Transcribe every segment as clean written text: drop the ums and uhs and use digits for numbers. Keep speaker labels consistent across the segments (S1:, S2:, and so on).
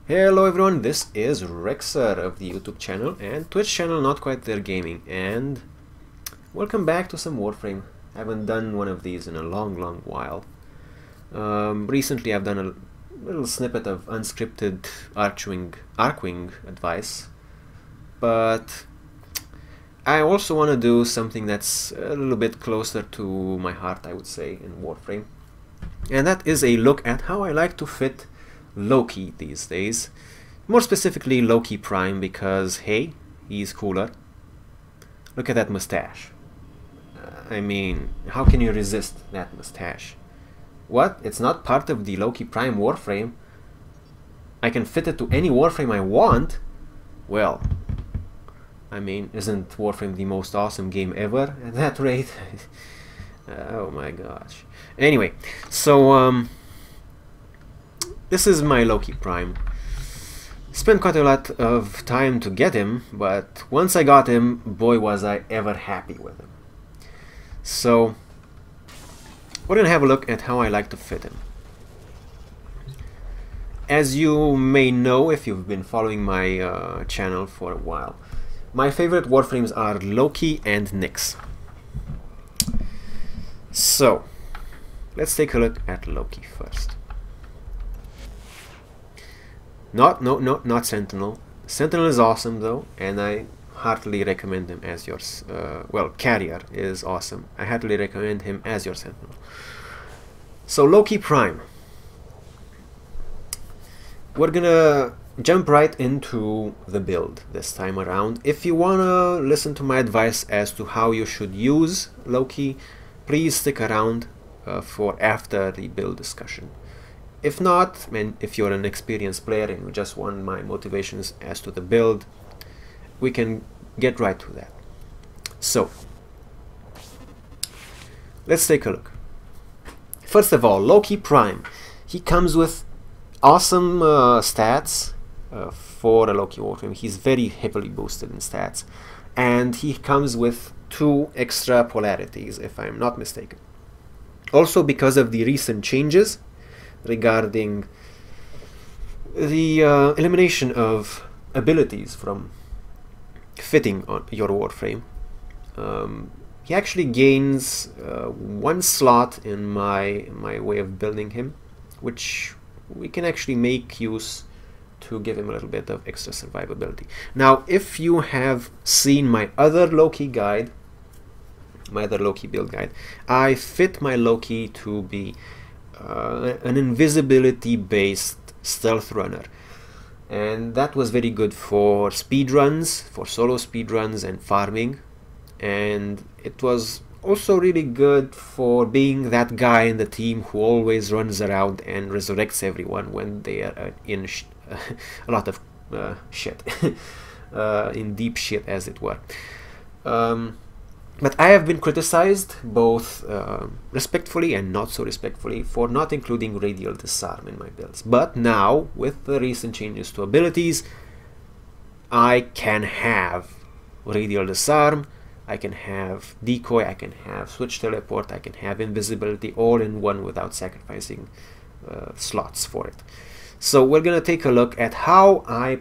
S1: Hello everyone, this is Rexer of the YouTube channel and Twitch channel NotQuiteThereGaming, and welcome back to some Warframe. I haven't done one of these in a long while. Recently I've done a little snippet of unscripted Archwing advice, but I also want to do something that's a little bit closer to my heart, I would say, in Warframe, and that is a look at how I like to fit Loki these days. More specifically Loki Prime, because hey, he's cooler. Look at that mustache. I mean, how can you resist that mustache? What? It's not part of the Loki Prime Warframe? I can fit it to any Warframe I want? Well, I mean, isn't Warframe the most awesome game ever at that rate? Oh my gosh. Anyway, so this is my Loki Prime. Spent quite a lot of time to get him, but once I got him, boy was I ever happy with him. So we're gonna have a look at how I like to fit him. As you may know if you've been following my channel for a while, my favorite Warframes are Loki and Nyx. So let's take a look at Loki first. Not Sentinel. Sentinel is awesome though, and I heartily recommend him as yours. Well, Carrier is awesome. I heartily recommend him as your Sentinel. So Loki Prime. We're gonna jump right into the build this time around. If you wanna listen to my advice as to how you should use Loki, please stick around for after the build discussion. If not, and if you're an experienced player and you just want my motivations as to the build, we can get right to that. So let's take a look. First of all, Loki Prime. He comes with awesome stats for a Loki Warframe. He's very heavily boosted in stats, and he comes with 2 extra polarities, if I'm not mistaken. Also, because of the recent changes regarding the elimination of abilities from fitting on your Warframe, he actually gains 1 slot in my way of building him, which we can actually make use to give him a little bit of extra survivability. Now, if you have seen my other Loki guide, my other Loki build guide, I fit my Loki to be an invisibility based stealth runner, and that was very good for speedruns, for solo speedruns and farming, and it was also really good for being that guy in the team who always runs around and resurrects everyone when they are in a lot of shit, in deep shit as it were. But I have been criticized, both respectfully and not so respectfully, for not including radial disarm in my builds. But now, with the recent changes to abilities, I can have radial disarm, I can have decoy, I can have switch teleport, I can have invisibility, all in one without sacrificing slots for it. So we're gonna take a look at how I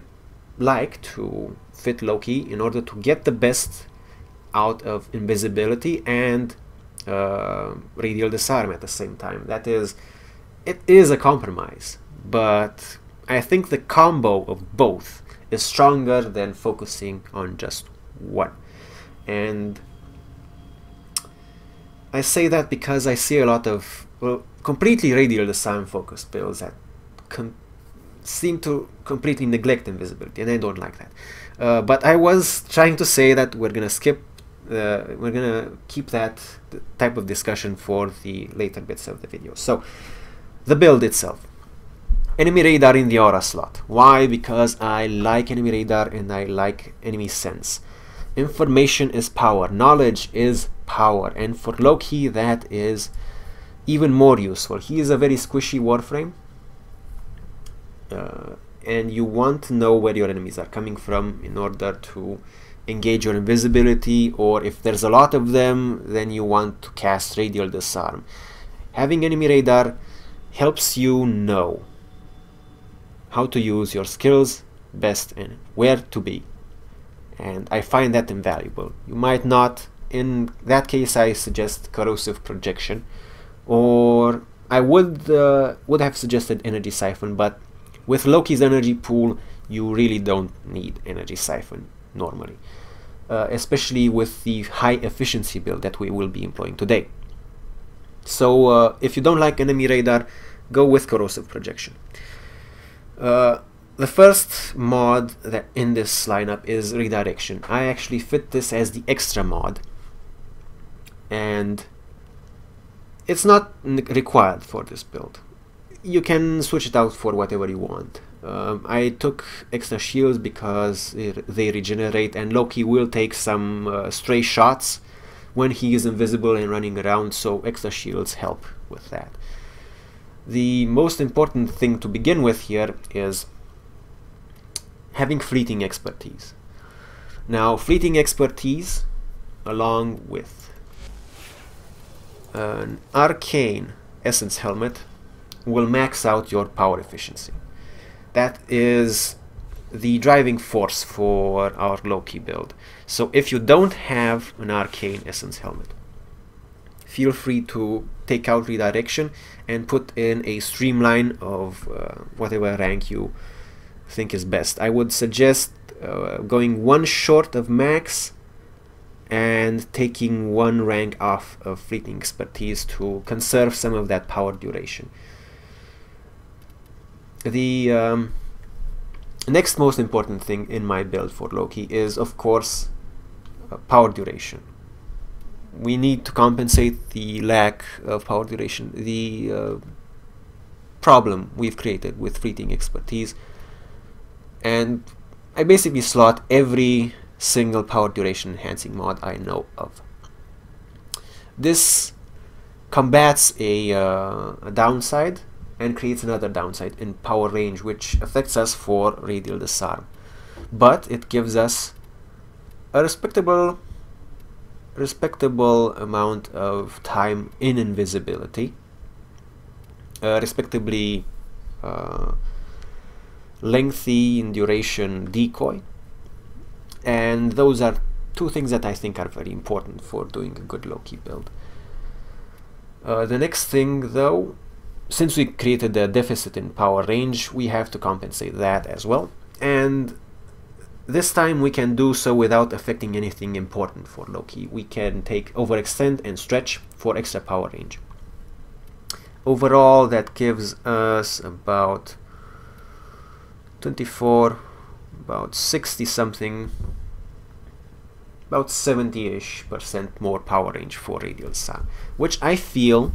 S1: like to fit Loki in order to get the best out of invisibility and radial disarm at the same time. That is, it is a compromise, but I think the combo of both is stronger than focusing on just one. And I say that because I see a lot of completely radial disarm focused builds that seem to completely neglect invisibility, and I don't like that. But I was trying to say that we're gonna skip we're gonna keep that type of discussion for the later bits of the video. So the build itself: enemy radar in the aura slot. Why? Because I like enemy radar and I like enemy sense. Information is power, knowledge is power, and for Loki that is even more useful. He is a very squishy Warframe, and you want to know where your enemies are coming from in order to engage your invisibility, or if there's a lot of them, then you want to cast radial disarm. Having enemy radar helps you know how to use your skills best and where to be. And I find that invaluable. You might not. In that case, I suggest corrosive projection, or I would have suggested energy siphon, but with Loki's energy pool, you really don't need energy siphon normally, especially with the high efficiency build that we will be employing today. So if you don't like enemy radar, go with corrosive projection. The first mod that in this lineup is redirection. I actually fit this as the extra mod, and it's not required for this build. You can switch it out for whatever you want. I took extra shields because they regenerate, and Loki will take some stray shots when he is invisible and running around, so extra shields help with that. The most important thing to begin with here is having fleeting expertise. Now, fleeting expertise, along with an arcane essence helmet, will max out your power efficiency. That is the driving force for our Loki build. So if you don't have an arcane essence helmet, feel free to take out redirection and put in a streamline of whatever rank you think is best. I would suggest going one short of max and taking one rank off of fleeting expertise to conserve some of that power duration. The next most important thing in my build for Loki is, of course, power duration. We need to compensate the lack of power duration, the problem we've created with fleeting expertise, and I basically slot every single power duration enhancing mod I know of. This combats a downside and creates another downside in power range, which affects us for radial disarm, but it gives us a respectable amount of time in invisibility, respectably lengthy in duration decoy, and those are two things that I think are very important for doing a good Loki build. The next thing, though, since we created a deficit in power range, we have to compensate that as well, and this time we can do so without affecting anything important for Loki. We can take overextend and stretch for extra power range. Overall, that gives us about 24, about 60 something, about 70-ish% more power range for radial disarm, which I feel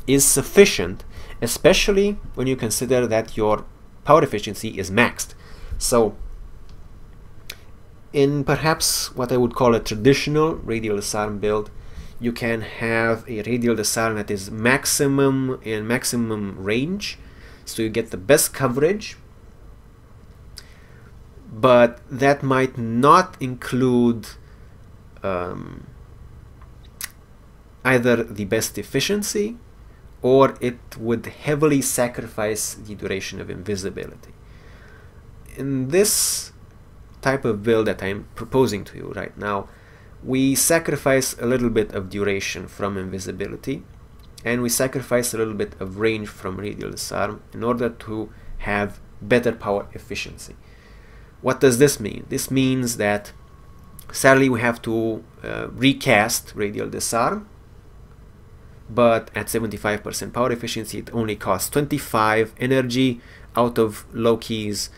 S1: is sufficient, especially when you consider that your power efficiency is maxed. So in perhaps what I would call a traditional radial disarm build, you can have a radial disarm that is maximum in maximum range, so you get the best coverage, but that might not include either the best efficiency, or it would heavily sacrifice the duration of invisibility. In this type of build that I'm proposing to you right now, we sacrifice a little bit of duration from invisibility, and we sacrifice a little bit of range from radial disarm in order to have better power efficiency. What does this mean? This means that sadly we have to recast radial disarm, but at 75% power efficiency it only costs 25 energy out of Loki's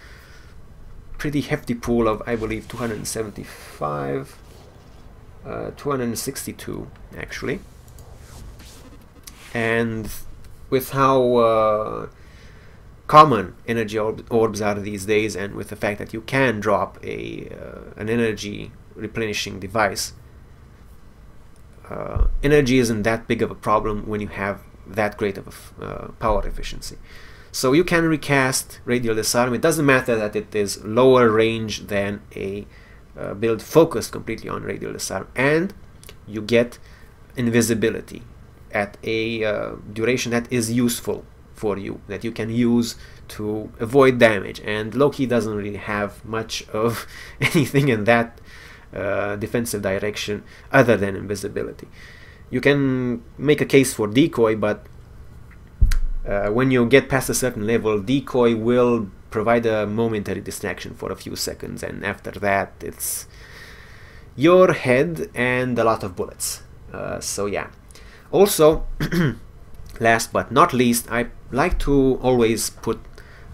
S1: pretty hefty pool of, I believe, 275, 262 actually. And with how common energy orbs are these days, and with the fact that you can drop an energy replenishing device, energy isn't that big of a problem when you have that great of a power efficiency. So you can recast radial disarm. It doesn't matter that it is lower range than a build focused completely on radial disarm, and you get invisibility at a duration that is useful for you that you can use to avoid damage, and Loki doesn't really have much of anything in that defensive direction other than invisibility. You can make a case for decoy, but when you get past a certain level, decoy will provide a momentary distraction for a few seconds, and after that it's your head and a lot of bullets. So yeah. Also, last but not least, I like to always put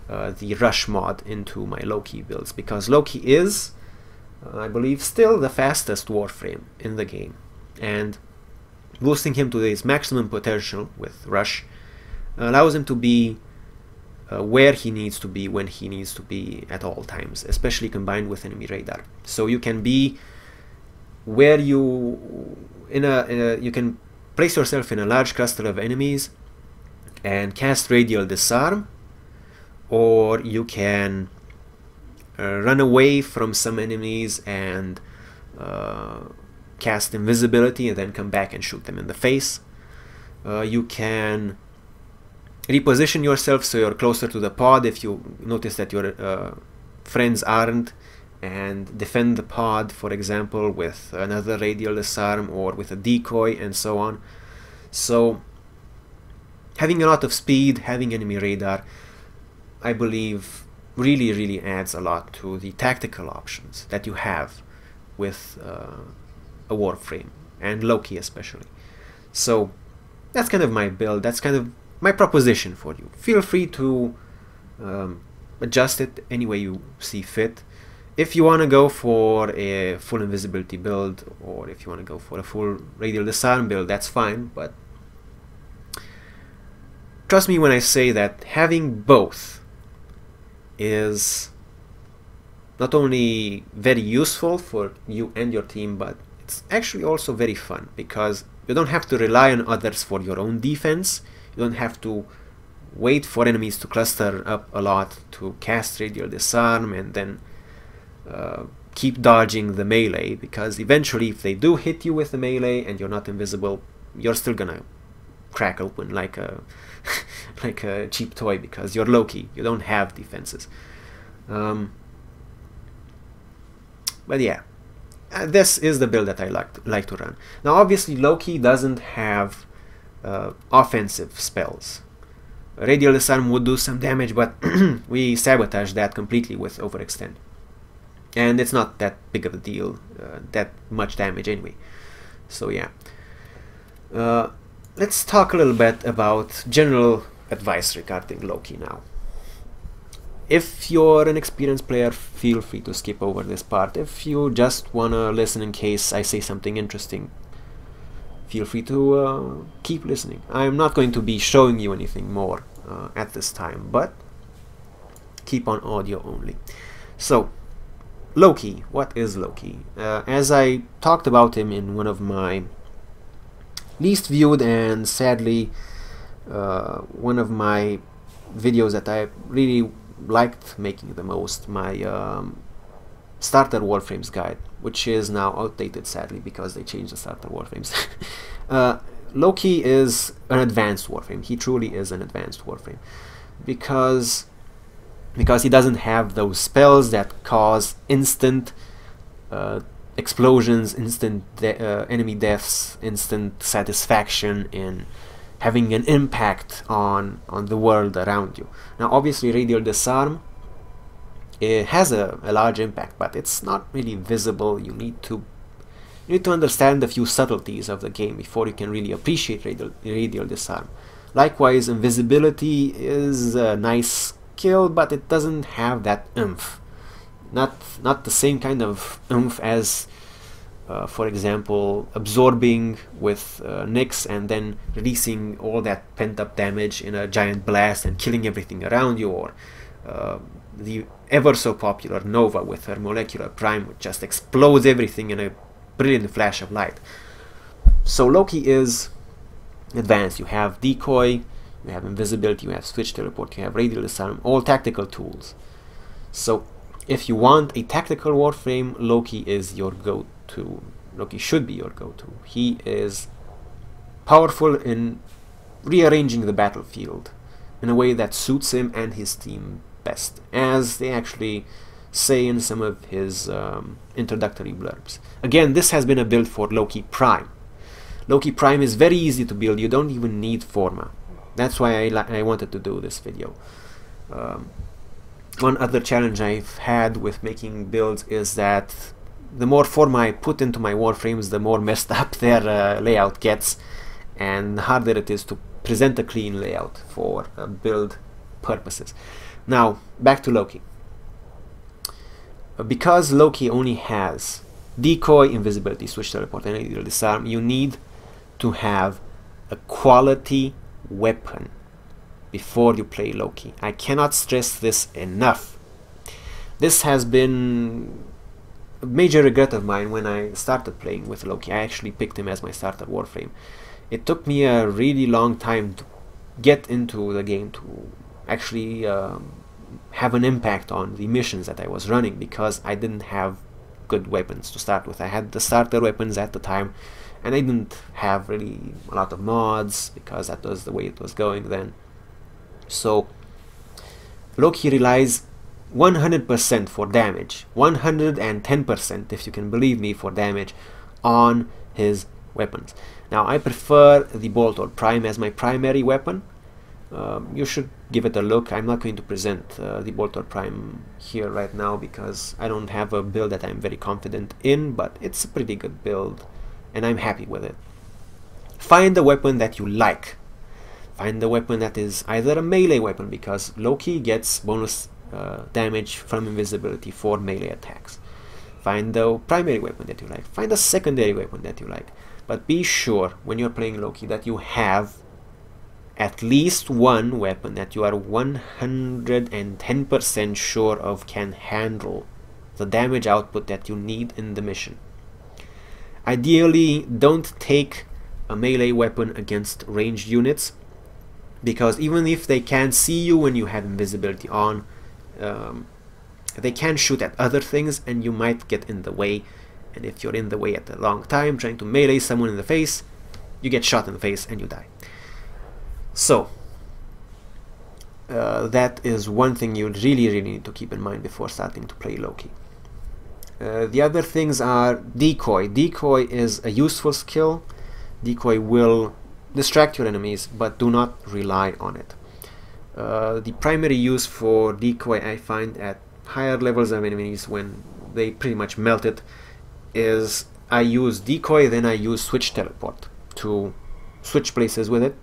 S1: the rush mod into my Loki builds, because Loki is, I believe, still the fastest Warframe in the game, and boosting him to his maximum potential with rush allows him to be where he needs to be when he needs to be at all times, especially combined with enemy radar. So you can be where you you can place yourself in a large cluster of enemies and cast radial disarm, or you can run away from some enemies and cast invisibility and then come back and shoot them in the face. You can reposition yourself so you're closer to the pod if you notice that your friends aren't, and defend the pod, for example, with another radial disarm or with a decoy and so on. So having a lot of speed, having enemy radar, I believe really adds a lot to the tactical options that you have with a Warframe, and Loki especially. So that's kind of my build, that's kind of my proposition for you. Feel free to adjust it any way you see fit. If you want to go for a full invisibility build, or if you want to go for a full radial disarm build, that's fine, but trust me when I say that having both is not only very useful for you and your team, but it's actually also very fun, because you don't have to rely on others for your own defense. You don't have to wait for enemies to cluster up a lot to cast radial disarm and then keep dodging the melee, because eventually if they do hit you with the melee and you're not invisible, you're still gonna crack open like a like a cheap toy, because you're Loki, you don't have defenses. But yeah, this is the build that I like to run. Now obviously Loki doesn't have offensive spells. Radial disarm would do some damage, but we sabotage that completely with overextend, and it's not that big of a deal, that much damage anyway. So yeah, let's talk a little bit about general advice regarding Loki now. If you're an experienced player, feel free to skip over this part. If you just wanna listen in case I say something interesting, feel free to keep listening. I'm not going to be showing you anything more at this time, but keep on audio only. So Loki, what is Loki? As I talked about him in one of my least viewed and sadly one of my videos that I really liked making the most, my starter Warframes guide, which is now outdated sadly because they changed the starter Warframes. Loki is an advanced Warframe. He truly is an advanced Warframe, because he doesn't have those spells that cause instant explosions, instant enemy deaths, instant satisfaction in having an impact on the world around you. Now obviously radial disarm, it has a large impact, but it's not really visible. You need to understand a few subtleties of the game before you can really appreciate radial disarm. Likewise, invisibility is a nice skill, but it doesn't have that oomph. Not the same kind of oomph as for example, absorbing with Nyx and then releasing all that pent-up damage in a giant blast and killing everything around you, or the ever so popular Nova with her molecular prime, which just explodes everything in a brilliant flash of light. So Loki is advanced. You have decoy, you have invisibility, you have switch teleport, you have radial disarm, all tactical tools. So if you want a tactical Warframe, Loki is your go-to. Loki should be your go-to. He is powerful in rearranging the battlefield in a way that suits him and his team best, as they actually say in some of his introductory blurbs. Again, this has been a build for Loki Prime. Loki Prime is very easy to build. You don't even need Forma. That's why I wanted to do this video. One other challenge I've had with making builds is that the more Forma I put into my Warframes, the more messed up their layout gets, and the harder it is to present a clean layout for build purposes. Now, back to Loki. Because Loki only has decoy, invisibility, switch, teleport, and ideal disarm, you need to have a quality weapon before you play Loki. I cannot stress this enough. This has been a major regret of mine when I started playing with Loki. I actually picked him as my starter Warframe. It took me a really long time to get into the game, to actually have an impact on the missions that I was running, because I didn't have good weapons to start with. I had the starter weapons at the time, and I didn't have really a lot of mods, because that was the way it was going then. So Loki relies 100% for damage, 110% if you can believe me, for damage on his weapons. Now, I prefer the Loki Prime as my primary weapon. You should give it a look. I'm not going to present the Loki Prime here right now because I don't have a build that I'm very confident in, but it's a pretty good build and I'm happy with it. Find the weapon that you like. Find the weapon that is either a melee weapon, because Loki gets bonus damage from invisibility for melee attacks. Find the primary weapon that you like. Find a secondary weapon that you like. But be sure when you're playing Loki that you have at least one weapon that you are 110% sure of can handle the damage output that you need in the mission. Ideally, don't take a melee weapon against ranged units, because even if they can see you when you have invisibility on, they can shoot at other things and you might get in the way. And if you're in the way at a long time trying to melee someone in the face, you get shot in the face and you die. So that is one thing you really need to keep in mind before starting to play Loki. The other things are decoy. Decoy is a useful skill. Decoy will distract your enemies, but do not rely on it. The primary use for decoy, I find at higher levels of enemies, when they pretty much melt it, is I use decoy, then I use switch teleport to switch places with it.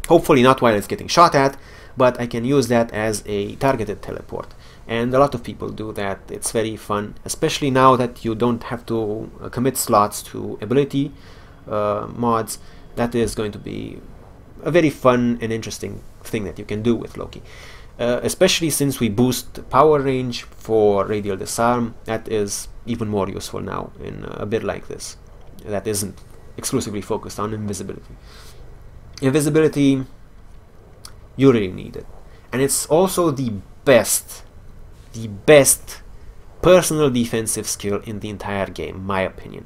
S1: Hopefully not while it's getting shot at, but I can use that as a targeted teleport. And a lot of people do that. It's very fun, especially now that you don't have to commit slots to ability mods. That is going to be a very fun and interesting thing that you can do with Loki. Especially since we boost power range for radial disarm, that is even more useful now in a bit like this that isn't exclusively focused on invisibility. Invisibility, you really need it, and it's also the best personal defensive skill in the entire game, my opinion.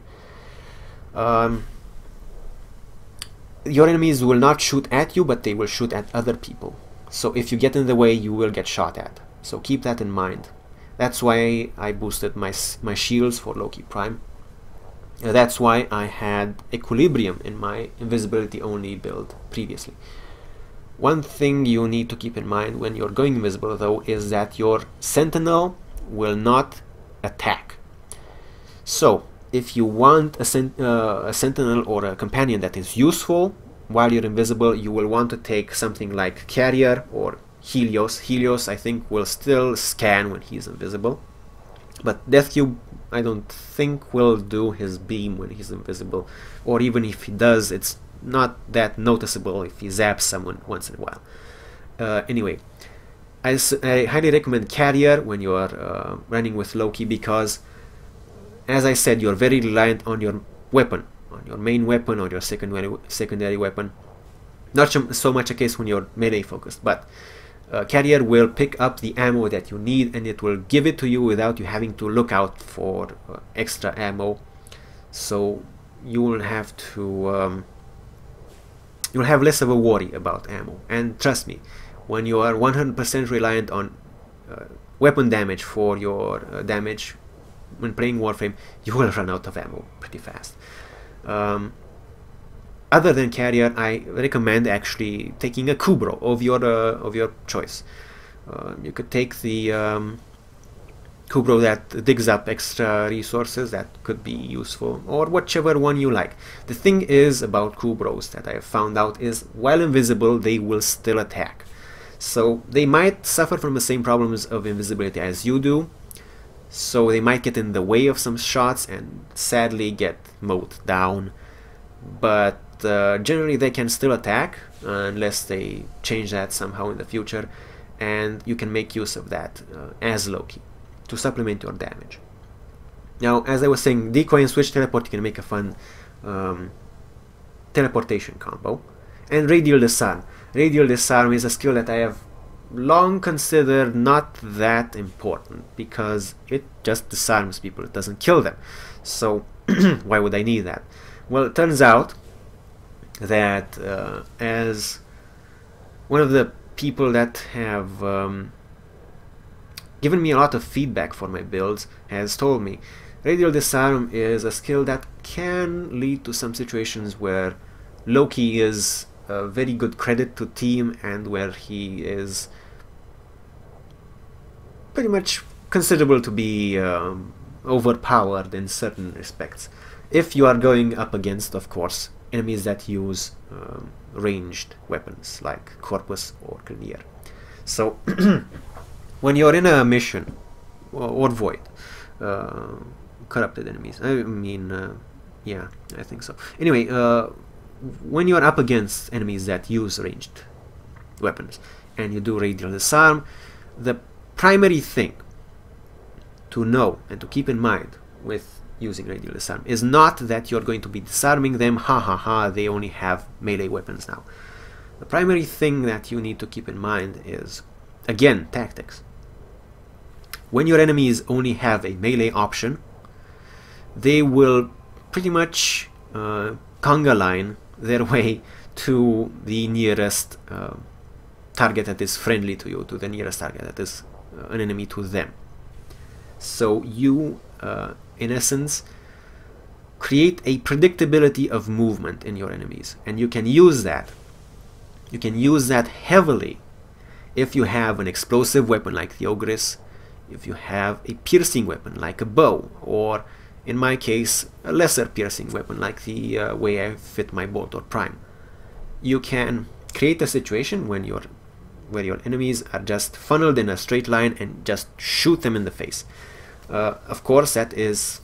S1: Your enemies will not shoot at you, but they will shoot at other people. So if you get in the way, you will get shot at. So keep that in mind. That's why I boosted my shields for Loki Prime. That's why I had Equilibrium in my invisibility only build previously. One thing you need to keep in mind when you're going invisible, though, is that your Sentinel will not attack. So if you want a Sentinel or a companion that is useful while you're invisible, you will want to take something like Carrier or Helios. Helios, I think, will still scan when he's invisible, but Deathcube, I don't think, will do his beam when he's invisible, or even if he does, it's not that noticeable if he zaps someone once in a while. Anyway, I highly recommend Carrier when you are running with Loki, because, as I said, you're very reliant on your weapon, on your main weapon or your secondary weapon. Not so much a case when you're melee focused, but Carrier will pick up the ammo that you need, and it will give it to you without you having to look out for extra ammo. So you will have to you'll have less of a worry about ammo. And trust me, when you are 100% reliant on weapon damage for your damage when playing Warframe, you will run out of ammo pretty fast. Other than carrier, I recommend actually taking a Kubro of your choice. You could take the Kubro that digs up extra resources that could be useful, or whichever one you like. The thing is about Kubros that I have found out is, while invisible, they will still attack. So they might suffer from the same problems of invisibility as you do, so they might get in the way of some shots and sadly get mowed down, but generally they can still attack unless they change that somehow in the future, and you can make use of that as Loki to supplement your damage. Now, as I was saying, decoy and switch teleport, you can make a fun teleportation combo. And radial disarm. Radial disarm is a skill that I have long considered not that important, because it just disarms people, it doesn't kill them. So why would I need that? Well, it turns out that as one of the people that have given me a lot of feedback for my builds has told me, radial disarm is a skill that can lead to some situations where Loki is a very good credit to team, and where he is pretty much considerable to be overpowered in certain respects, if you are going up against, of course, enemies that use ranged weapons like Corpus or Clear. So when you're in a mission or Void, corrupted enemies, I mean, yeah, I think so. Anyway, when you're up against enemies that use ranged weapons and you do radial disarm, the primary thing to know and to keep in mind with using radial disarm is not that you're going to be disarming them, ha ha ha, they only have melee weapons now. The primary thing that you need to keep in mind is, again, tactics. When your enemies only have a melee option, they will pretty much conga line their way to the nearest target that is friendly to you, to the nearest target that is an enemy to them. So you, in essence, create a predictability of movement in your enemies, and you can use that. You can use that heavily if you have an explosive weapon like the Ogress, if you have a piercing weapon like a bow, or in my case, a lesser piercing weapon like the way I fit my bolt or prime. You can create a situation when where your enemies are just funneled in a straight line and just shoot them in the face. Of course, that is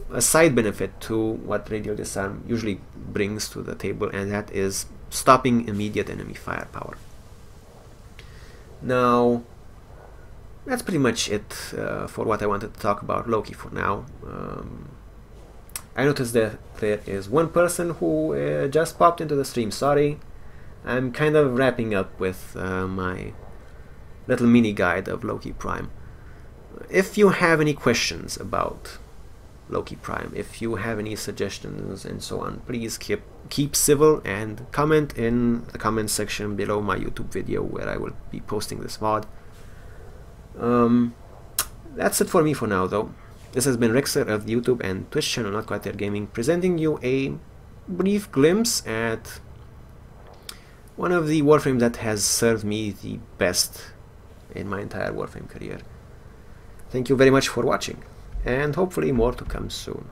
S1: a side benefit to what radial disarm usually brings to the table, and that is stopping immediate enemy firepower. Now, that's pretty much it for what I wanted to talk about Loki for now. I noticed that there is one person who just popped into the stream. Sorry, I'm kind of wrapping up with my little mini guide of Loki Prime. If you have any questions about Loki Prime, if you have any suggestions and so on, please keep civil and comment in the comment section below my YouTube video where I will be posting this mod. That's it for me for now, though. This has been Rexer of the YouTube and Twitch channel NotQuiteThereGaming, presenting you a brief glimpse at one of the Warframes that has served me the best in my entire Warframe career. Thank you very much for watching, and hopefully more to come soon.